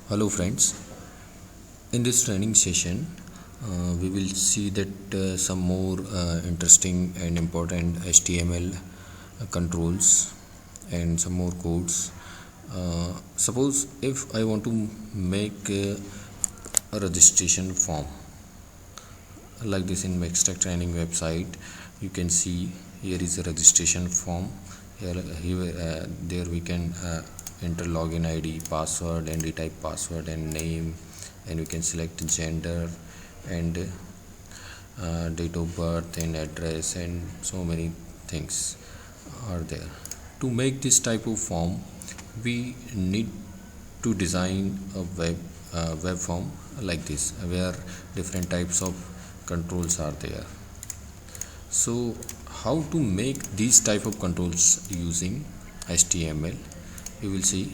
Hello friends, in this training session we will see that some more interesting and important HTML controls and some more codes. Suppose if I want to make a registration form like this in Extract Training website, you can see here is a registration form. There we can enter login ID, password, and retype password and name, and we can select gender and date of birth and address, and so many things are there. To make this type of form, we need to design a web form like this, where different types of controls are there. So how to make these type of controls using HTML, you will see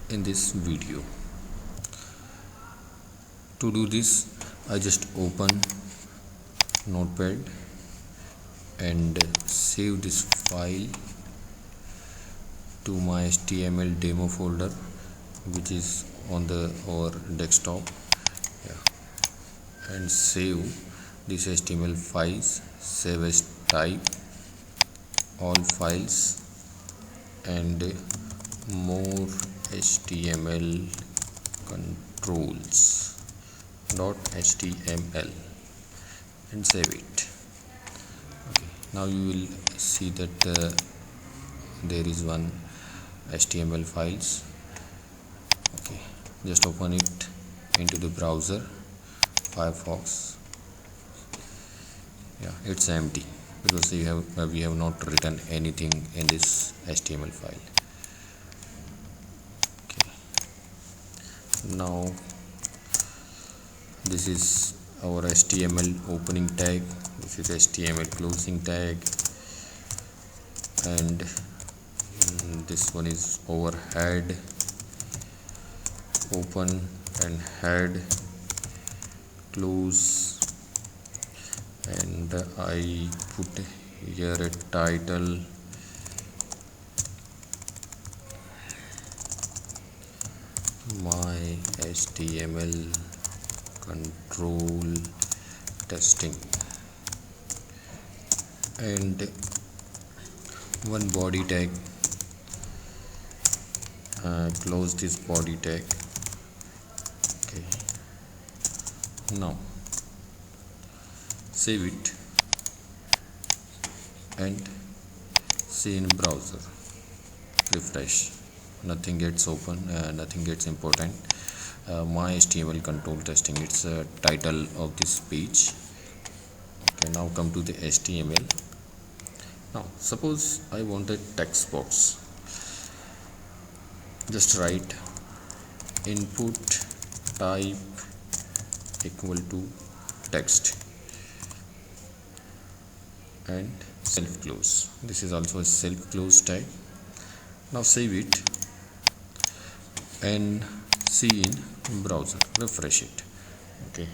in this video. To do this, I just open Notepad and save this file to my HTML demo folder, which is on our desktop, and save this HTML files. Save as type, all files, and more HTML controls .html, and save it. Okay, now you will see that there is one HTML files. Okay, just open it into the browser, Firefox. It's empty because we have not written anything in this HTML file. Okay, now this is our HTML opening tag, this is HTML closing tag, and this one is our head, open and head, close, and I put here a title, my HTML control testing, and one body tag. Close this body tag. Okay, now save it and see in browser, refresh. Nothing gets open, nothing gets important. My HTML control testing, it's a title of this page. Okay, now come to the HTML. Now suppose I want a text box. Just write input type equal to text and self close. This is also a self close tag. Now save it and see in browser, refresh it. Okay,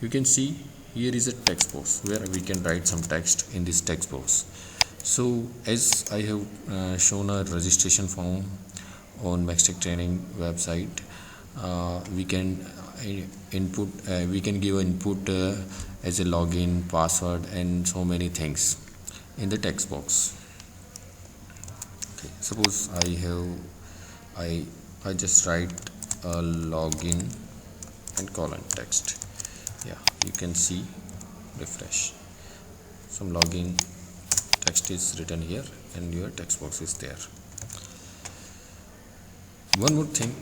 you can see here is a text box where we can write some text in this text box. So as I have shown a registration form on Extract Training website, we can we can give input as a login, password, and so many things in the text box. Okay, suppose I just write a login and colon text. You can see, refresh, some login text is written here and your text box is there. One more thing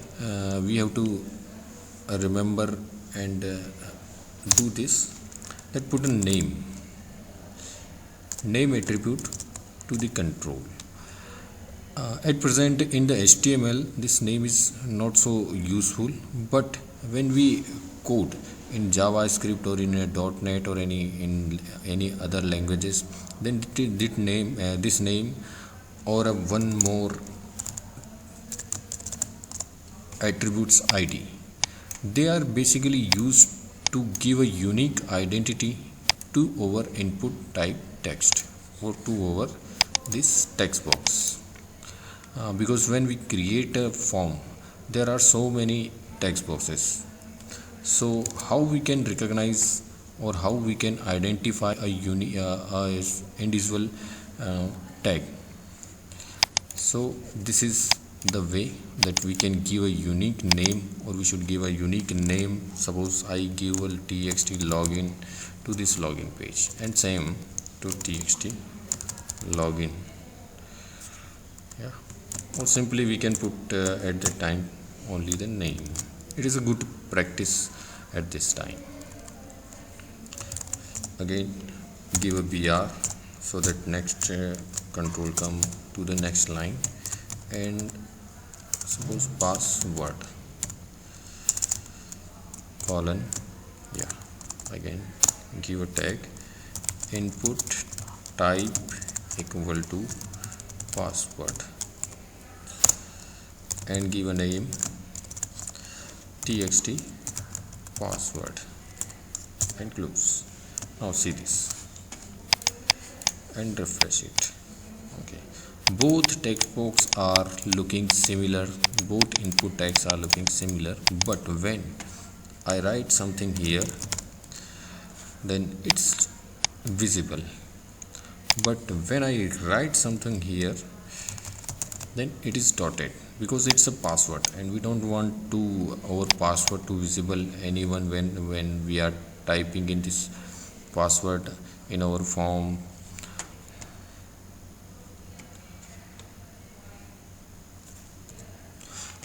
we have to remember and do this, that put a name attribute to the control. At present in the HTML, this name is not so useful, but when we code in JavaScript or in a .NET or in any other languages, then this name or one more attributes ID, they are basically used to give a unique identity to our input type text or to our this text box. because when we create a form there are so many text boxes. So how we can recognize or how we can identify a individual tag? So this is the way that we can give a unique name, or we should give a unique name. Suppose I give a txt login to this login page, and same to txt login. Yeah, or simply we can put at the time only the name. It is a good practice at this time. Again give a br so that next control come to the next line, and suppose password colon. Yeah, again give a tag, input type equal to password, and give a name txt password, and close. Now see this and refresh it. Okay, both text box are looking similar, both input tags are looking similar, but when I write something here then it's visible, but when I write something here then it is dotted, because it's a password and we don't want to our password to visible anyone when we are typing in this password in our form.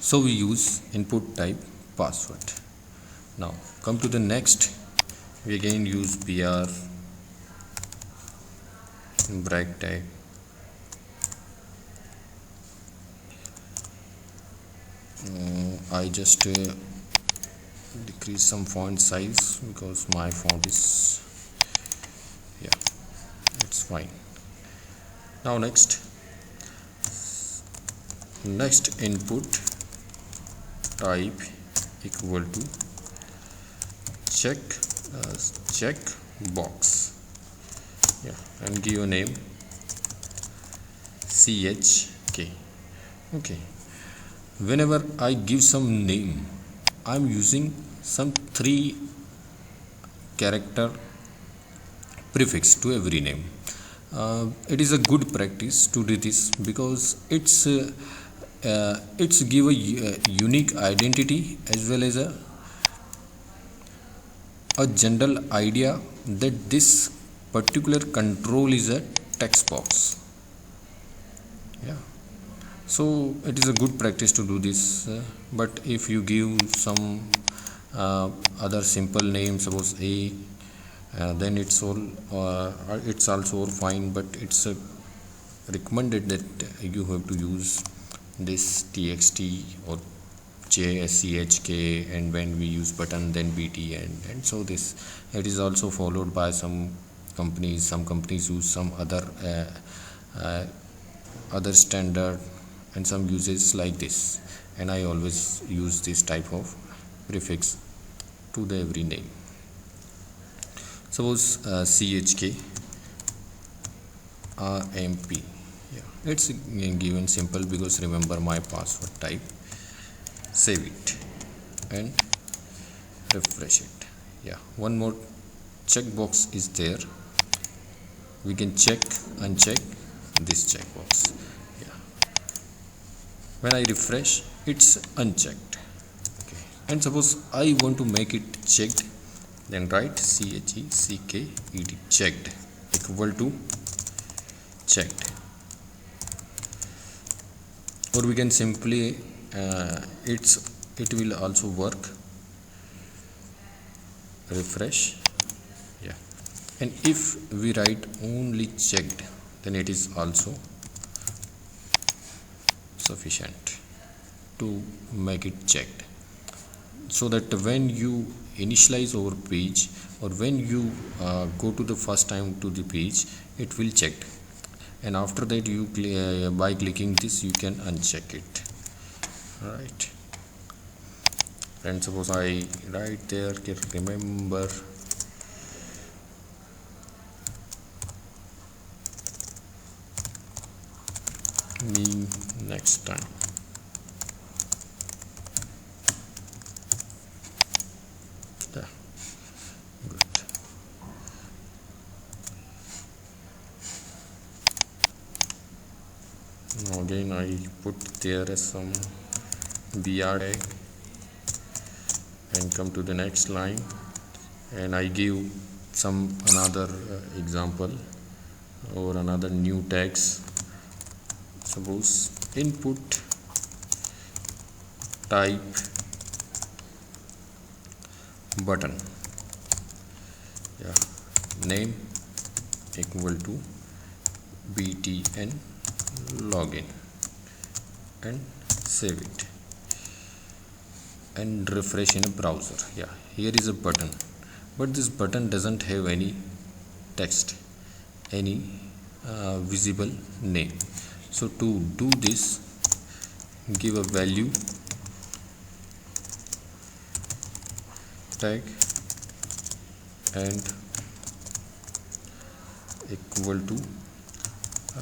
So we use input type password. Now come to the next, we again use br brag tag, I just decrease some font size because my font is, yeah, it's fine. Now next input type equal to check box. Yeah, and give a name chk. Okay, whenever I give some name I'm using some 3 character prefix to every name. It is a good practice to do this because it's give a unique identity as well as a general idea that this particular control is a text box. Yeah, so it is a good practice to do this, but if you give some other simple name, suppose a, then it's also fine, but it's recommended that you have to use this txt or chk, and when we use button then bt, and so this it is also followed by some companies use some other standard, and some uses like this, and I always use this type of prefix to the every name. Suppose chk rmp. Yeah, it's given simple because remember my password type. Save it and refresh it. Yeah, one more checkbox is there, we can check uncheck this checkbox. Yeah, when I refresh it's unchecked. Okay, and suppose I want to make it checked, then write checked checked equal to checked, or we can simply it will also work. Refresh. Yeah, and if we write only checked then it is also sufficient to make it checked, so that when you initialize our page or when you go to the first time to the page it will check, and after that you by clicking this you can uncheck it. Right, and suppose I write there remember me next time. Yeah, good. Now again I put there some BR tag and come to the next line, and I give some another example or another new tags. Suppose input type button, yeah, name equal to btn login, and save it and refresh in a browser. Yeah, here is a button, but this button doesn't have any text, any visible name. So to do this, give a value tag and equal to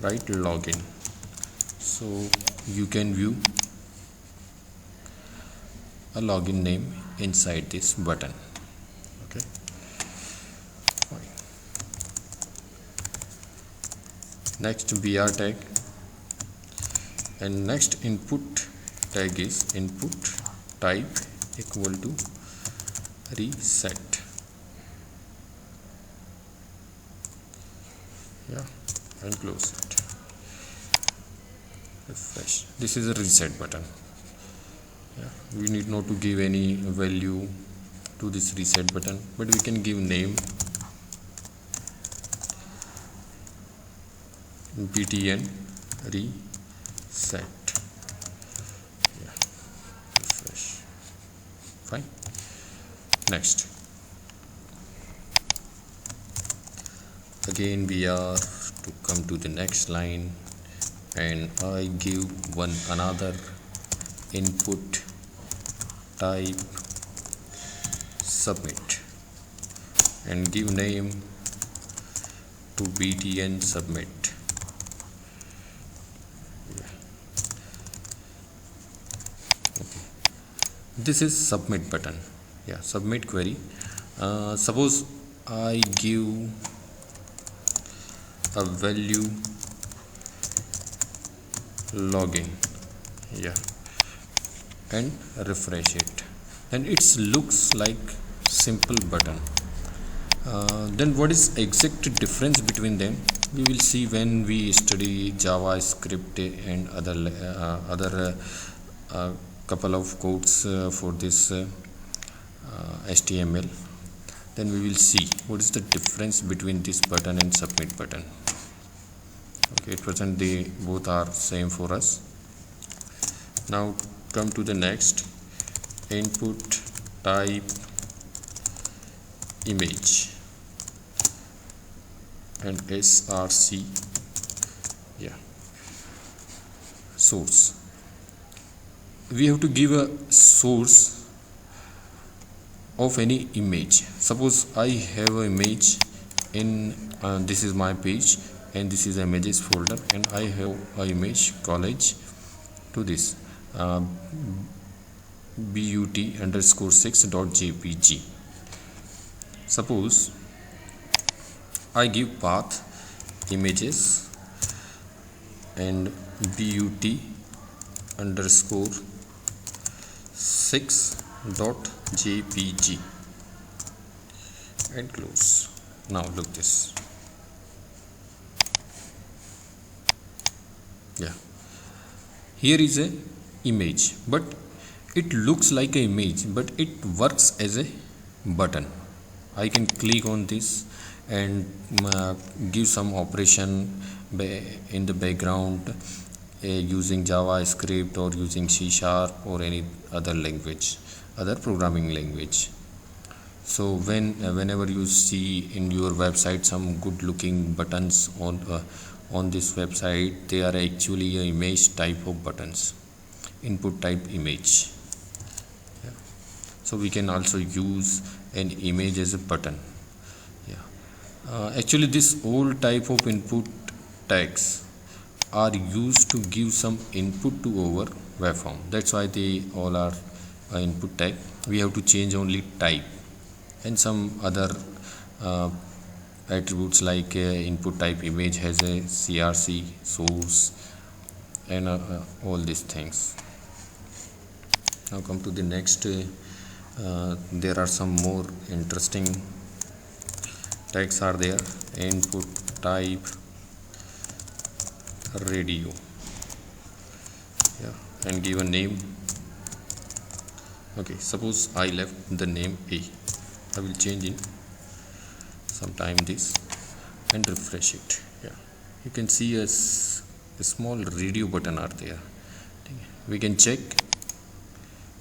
write login, so you can view a login name inside this button. Okay, fine. Next BR tag, and next input tag is input type equal to reset. Yeah, and close it. Refresh. This is a reset button. Yeah, we need not to give any value to this reset button, but we can give name btn reset. Yeah, refresh. Fine. Next, again we are to come to the next line, and I give another input type submit and give name to btn submit. Yeah. Okay. This is submit button. Yeah, submit query. Suppose I give a value login, yeah, and refresh it, and it looks like simple button. Then what is exact difference between them we will see when we study JavaScript and other couple of codes for this HTML. Then we will see what is the difference between this button and submit button. Okay, at present they both are same for us. Now come to the next, input type image and src, yeah, source. We have to give a source of any image. Suppose I have an image in this is my page and this is images folder, and I have an image college to this but_6.jpg. Suppose I give path images and but_6.jpg and close. Now look this. Yeah, here is a image, but it looks like an image, but it works as a button. I can click on this and give some operation in the background using JavaScript or using C# or any other language, other programming language. So whenever you see in your website some good looking buttons on this website, they are actually an image type of buttons, input type image. Yeah. So we can also use an image as a button. Yeah. Actually this all type of input tags are used to give some input to our web form. That's why they all are input type. We have to change only type and some other attributes like input type image has a CRC source and all these things. Now come to the next. There are some more interesting tags are there. Input type radio, and give a name. Okay, suppose I left the name A. I will change in sometime this and refresh it. You can see a small radio button are there. We can check,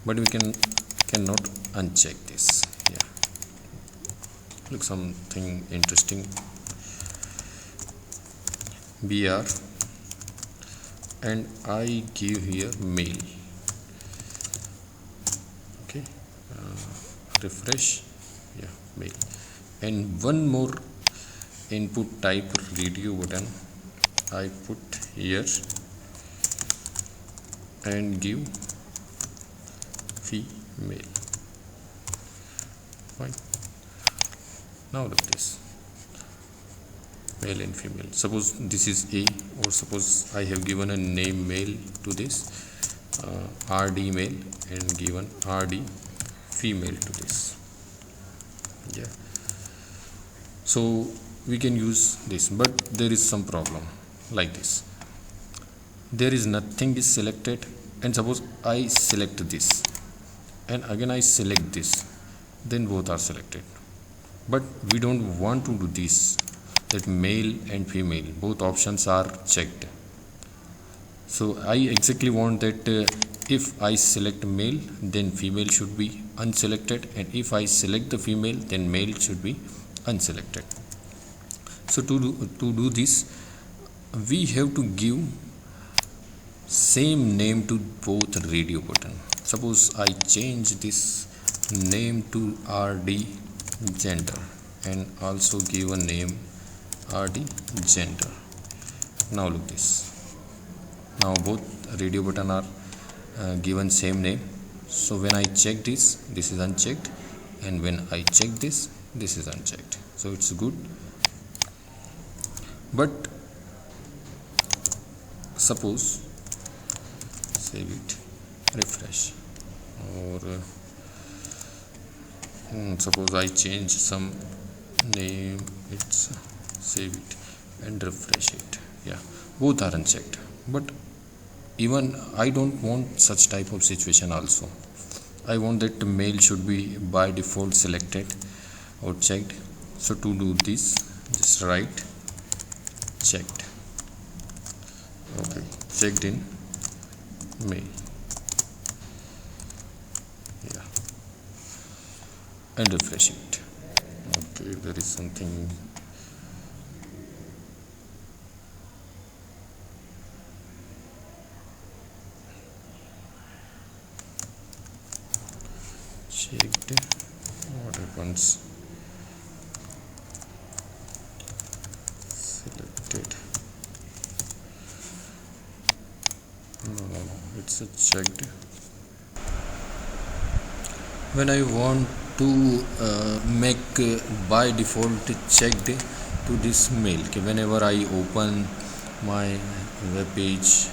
but we cannot uncheck this. Look, something interesting. BR, and I give here mail. Okay, refresh. Mail, and one more input type radio button I put here and give female. Fine. Now look this, male and female. Suppose this is A, or suppose I have given a name male to this, RD male, and given RD female to this. So we can use this, but there is some problem like this. There is nothing is selected, and suppose I select this and again I select this, then both are selected. But we don't want to do this, that male and female both options are checked. So I exactly want that if I select male, then female should be unselected, and if I select the female, then male should be unselected. So to do this, we have to give same name to both radio button. Suppose I change this name to RD gender and also give a name RD gender. Now look this. Now both radio button are given same name. So when I check this, this is unchecked, and when I check this, this is unchecked. So it's good. But suppose, save it, refresh, or suppose I change some name, it's save it and refresh it. Both are unchecked. But even I don't want such type of situation also. I want that male should be by default selected or checked. So to do this, just write checked. Okay, checked in male. And refresh it. Okay, there is something. Checked. What happens? Selected. No, it's a checked. When I want to make by default checked to this mail, whenever I open my web page,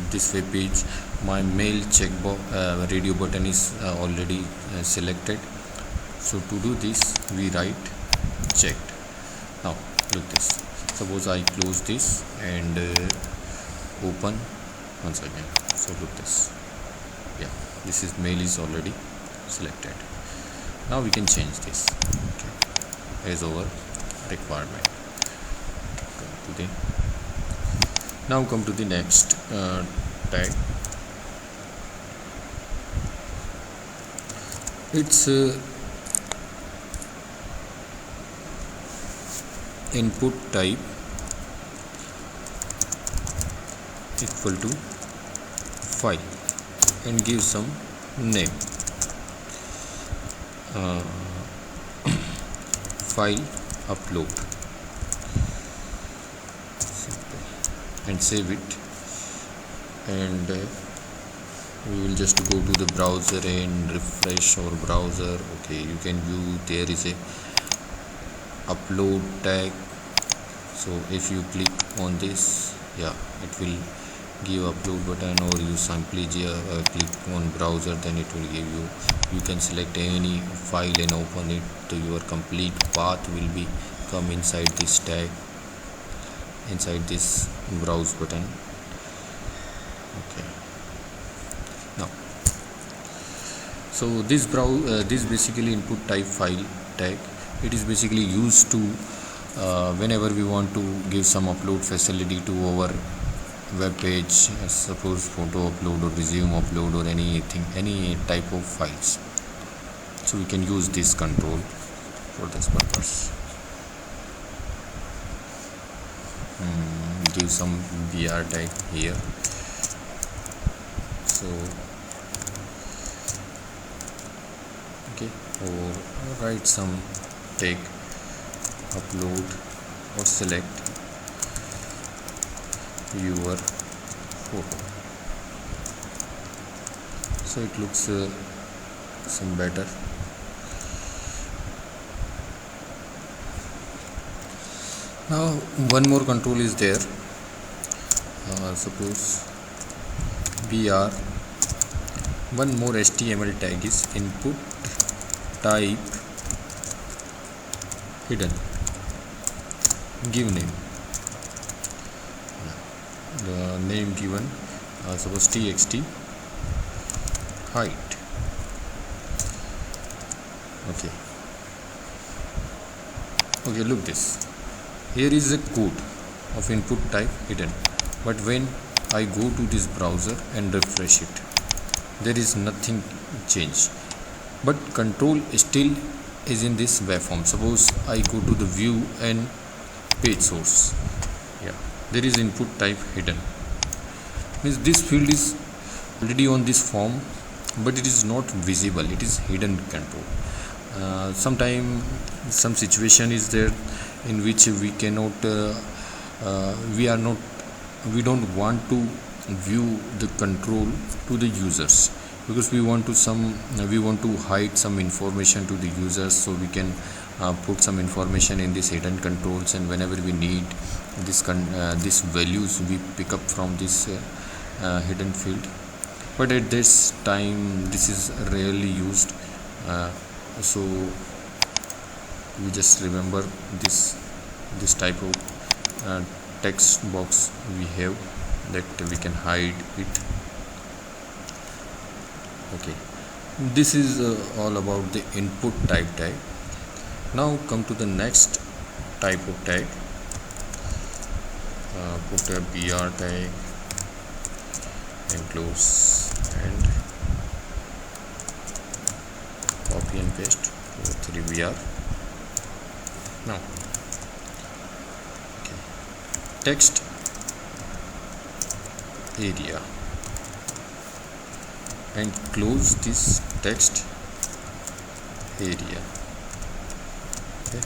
this web page, my mail checkbox radio button is already selected. So to do this, we write checked. Now look this. Suppose I close this and open once again. So look this. This is mail is already selected. Now we can change this. As our requirement. Now come to the next tag. It's input type equal to file and give some name. File upload. Simple. and save it, and we will just go to the browser and refresh our browser. Okay, you can view there is a upload tag. So if you click on this, yeah, it will give upload button, or you simply click on browser, then it will give you can select any file and open it. To your complete path will be come inside this tag, inside this browse button. Okay, now so this basically input type file tag. It is basically used to whenever we want to give some upload facility to our web page, suppose photo upload or resume upload or anything, any type of files. So we can use this control for this purpose. Give some br tag here. So okay, or write some tag upload or select your photo, so it looks some better. Now one more control is there. Suppose br, one more HTML tag is input type hidden. Give name, the name given, suppose txt height. Okay, look this. Here is a code of input type hidden, but when I go to this browser and refresh it, there is nothing changed, but control still is in this waveform. Suppose I go to the view and page source, yeah, there is input type hidden, means this field is already on this form, but it is not visible, it is hidden control. Sometime some situation is there in which we cannot we don't want to view the control to the users, because we want to hide some information to the users, so we can put some information in this hidden controls, and whenever we need this values we pick up from this hidden field. But at this time this is rarely used, so we just remember this type of text box we have, that we can hide it. Okay, this is all about the input type tag. Now come to the next type of tag. Put a br tag and close, and copy and paste to 3br. Now okay, text area, and close this text area. Okay,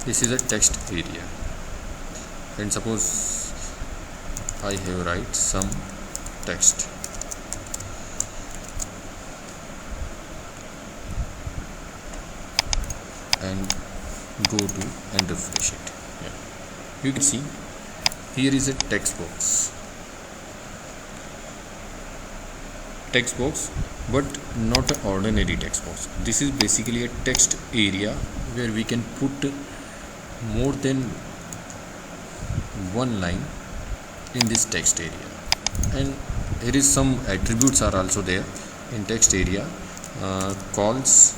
this is a text area, and suppose I have write some text, and go to and refresh it. Yeah, you can see here is a text box, but not an ordinary text box. This is basically a text area where we can put more than one line in this text area, and here is some attributes are also there in text area. Calls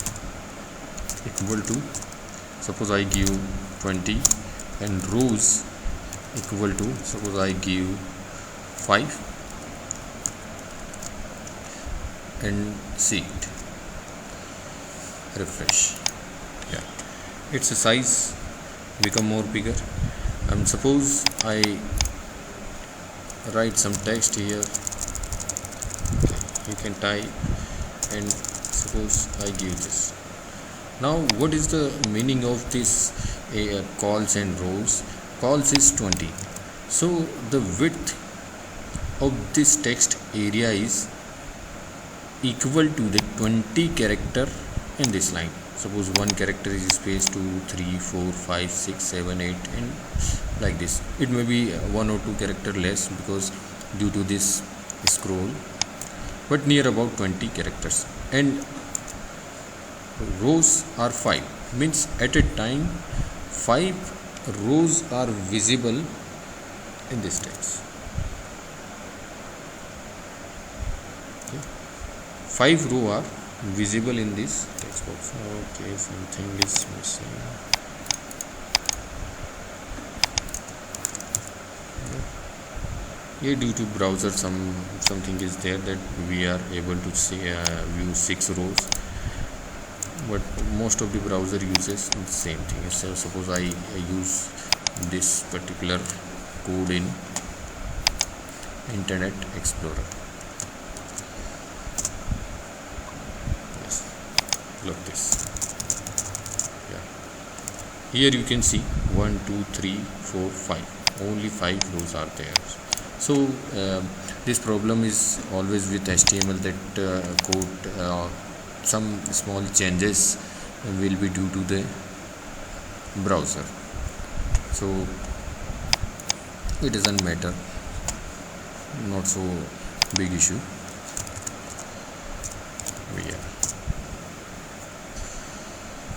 equal to, suppose I give 20, and rows equal to, suppose I give 5, and see it, refresh. Yeah, its size become more bigger. And suppose I write some text here. Okay, you can type, and suppose I give this Now what is the meaning of this calls and rows? Calls is 20, so the width of this text area is equal to the 20 character in this line. Suppose one character is spaced 2 3 4 5 6 7 8 and like this. It may be one or two character less because due to this scroll, but near about 20 characters. And rows are 5, means at a time 5 rows are visible in this text. Okay. 5 rows are visible in this text box. Okay, something is missing. Here due to browser something is there that we are able to see view 6 rows, but most of the browser uses the same thing. So suppose I use this particular code in Internet Explorer. Yes, look this. Yeah, here you can see 1 2 3 4 5, only 5 rows are there. So this problem is always with HTML, that code some small changes will be due to the browser, so it doesn't matter, not so big issue. Yeah.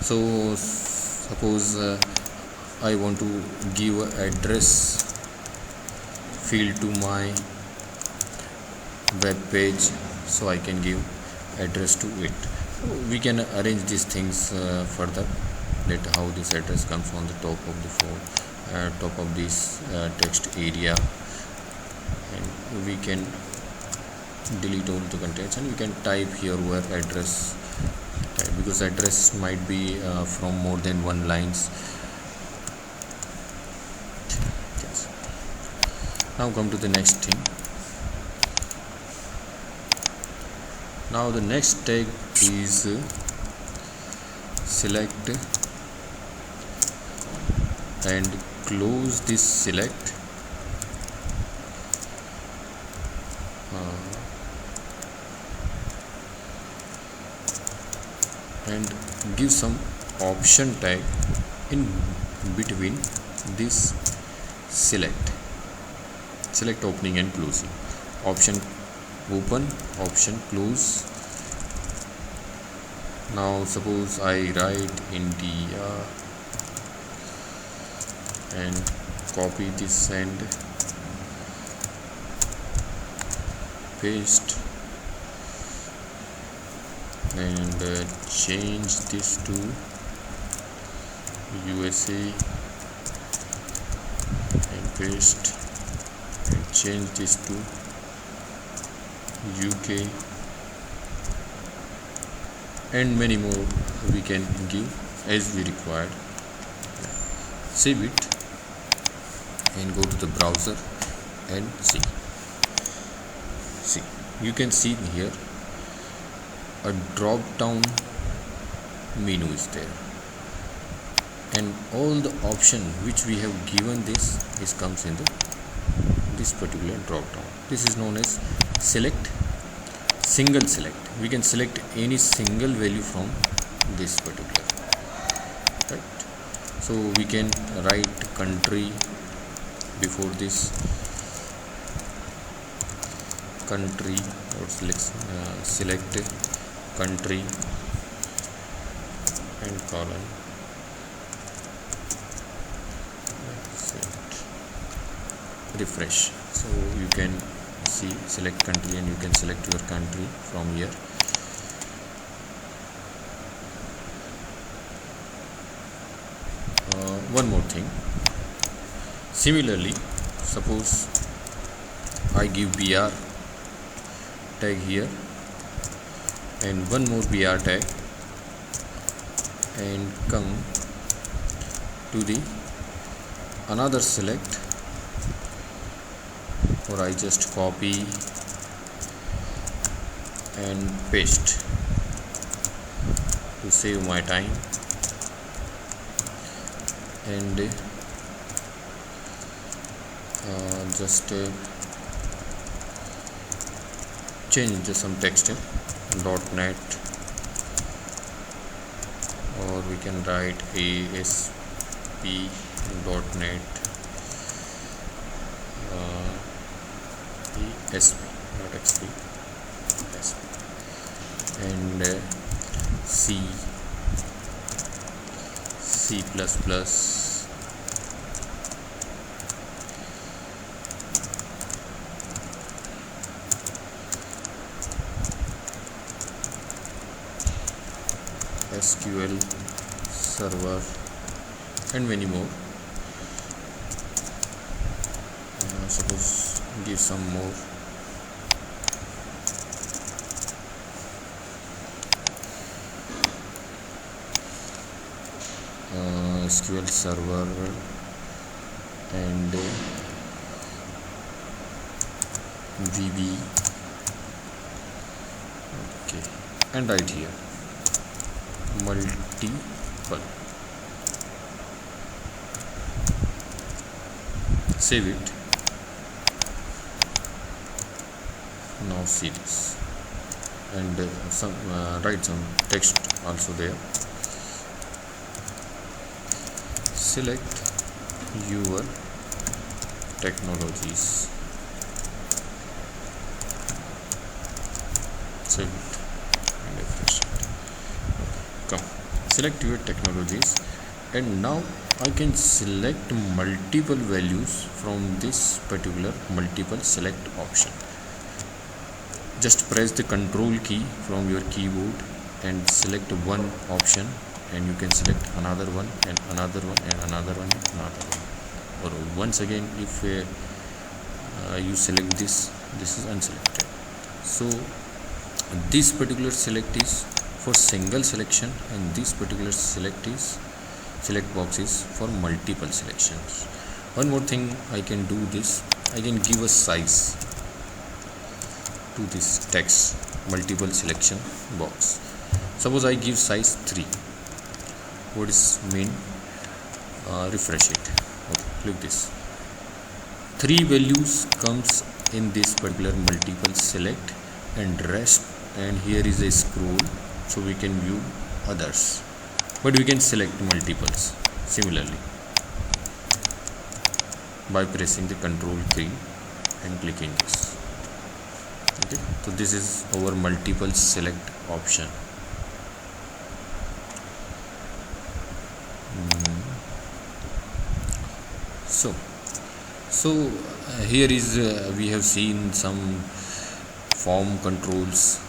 So suppose I want to give address field to my web page, so I can give address to it. We can arrange these things further, that how this address comes on the top of the phone, top of this text area, and we can delete all the contents, and we can type here where address type, because address might be from more than one lines. Yes. Now come to the next thing. Now the next tag is select and close this select and give some option tag in between this select opening and closing. Option open, option close. Now suppose I write India and copy this and paste, and change this to USA and paste, and change this to UK, and many more we can give as we required. Save it and go to the browser and see. You can see here a drop down menu is there, and all the option which we have given this comes in this particular drop down. This is known as select, single select. We can select any single value from this particular, right? So we can write country before this, country, or select country and colon, refresh. So you can see select country, and you can select your country from here. One more thing, similarly, suppose I give BR tag here and one more BR tag, and come to the another select, or I just copy and paste to to save my time, and just change some text, .NET, or we can write ASP.NET, ESP, not XP, ESP, and C++, SQL Server, and many more. Suppose give some more. SQL Server and VB. Okay, and right here multiple. Save it. Now see this, and write some text also there. Select your technologies. Save it and refresh it. Come, select your technologies, and now I can select multiple values from this particular multiple select option. Just press the control key from your keyboard and select one option, and you can select another one and another one and another one and another one. Or once again, if you select this is unselected. So this particular select is for single selection, and this particular select box is for multiple selections. One more thing I can do this, I can give a size to this text multiple selection box. Suppose I give size 3. What is mean? Refresh it. Okay, click this. 3 values comes in this particular multiple select, and rest, and here is a scroll, so we can view others, but we can select multiples similarly by pressing the control key and clicking this. Okay, so this is our multiple select option. So here is we have seen some form controls.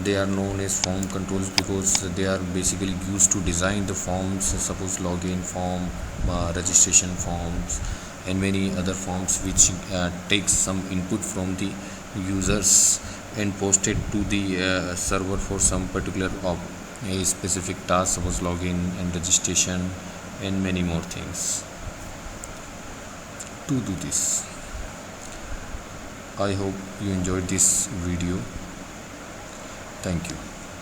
They are known as form controls because they are basically used to design the forms. Suppose login form, registration forms, and many other forms which takes some input from the users and post it to the server for some particular a specific task, suppose login and registration and many more things. To do this, I hope you enjoyed this video. Thank you.